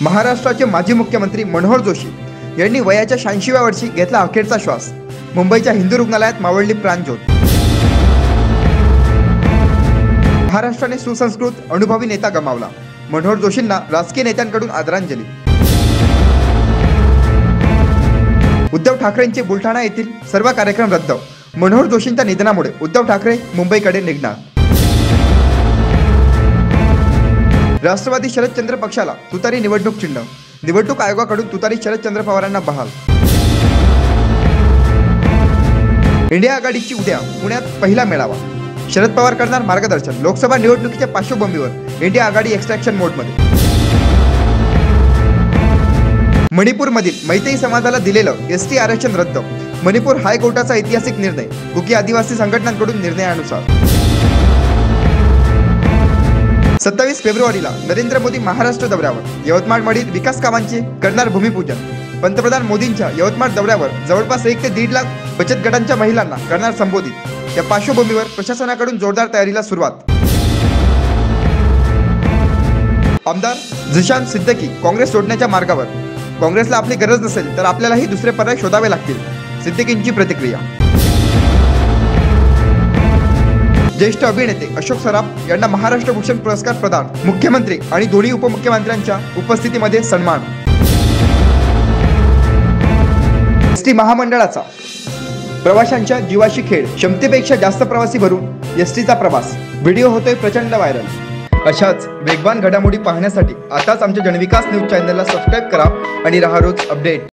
महाराष्ट्राचे माजी मुख्यमंत्री मनोहर जोशी यांनी वयाच्या 86व्या वर्षी घेतला अखेरचा श्वास। मुंबईच्या हिंदू रुग्णालयात मावळली प्राणज्योत। महाराष्ट्राने सुसंस्कृत अनुभवी नेता गमावला। मनोहर जोशींना राजकीय नेत्यांकडून आदरांजली। उद्धव ठाकरेंचे बुलढाणा येथील सर्व कार्यक्रम रद्द। मनोहर जोशींच्या निधनामुळे उद्धव ठाकरे मुंबईकडे निघणार। राष्ट्रवादी शरदचंद्र पक्षाला तुतारी निवडणूक चिन्ह। निवडणूक आयोगाकडून तुतारी शरदचंद्र पवारांना बहाल। इंडिया आघाडीची उद्या पुण्यात पहिला मेळावा। शरद पवार करणार मार्गदर्शन। लोकसभा निवडणुकीच्या पार्श्वभूमीवर इंडिया आघाडी एक्स्ट्रॅक्शन मोडमध्ये। मणिपूरमधील मैतेई समाजाला दिलेलं एसटी आरक्षण रद्द। मणिपूर हायकोर्टाचा ऐतिहासिक निर्णय। कुकी आदिवासी संघटनांकडून निर्णयानुसार 27 फेब्रुवारीला नरेंद्र मोदी महाराष्ट्र दौऱ्यावर। यवतमाळमधील विकास कामांचे करणार भूमिपूजन। पंतप्रधान मोदींच्या यवतमाळ दौऱ्यावर जवळपास 1 ते 1.5 लाख बचत गटांच्या महिलांना करणार संबोधित। या पार्श्वभूमीवर प्रशासनाकडून जोरदार तयारीला सुरुवात। आमदार झिशान सिद्दीकी काँग्रेस सोडण्याच्या मार्गावर। काँग्रेसला आपली गरज नसेल तर आपल्यालाही दुसरे पर्याय शोधावे लागतील, सिद्दीकींची प्रतिक्रिया। ज्येष्ठ अभिनेते अशोक सराफ यांना महाराष्ट्र भूषण पुरस्कार प्रदान। मुख्यमंत्री आणि दोन्ही उपमुख्यमंत्र्यांच्या उपस्थितीमध्ये सन्मान। एसटी महामंडळाचा प्रवाशांच्या जीवाशी खेळ। क्षमतेपेक्षा जास्त प्रवासी भरून एसटीचा प्रवास। व्हिडिओ होतोय प्रचंड व्हायरल। अशाच वेगवान घडामोडी पाहण्यासाठी आताच आमच्या जनविकास न्यूज चॅनलला सबस्क्राईब करा आणि रहा रोज अपडेट।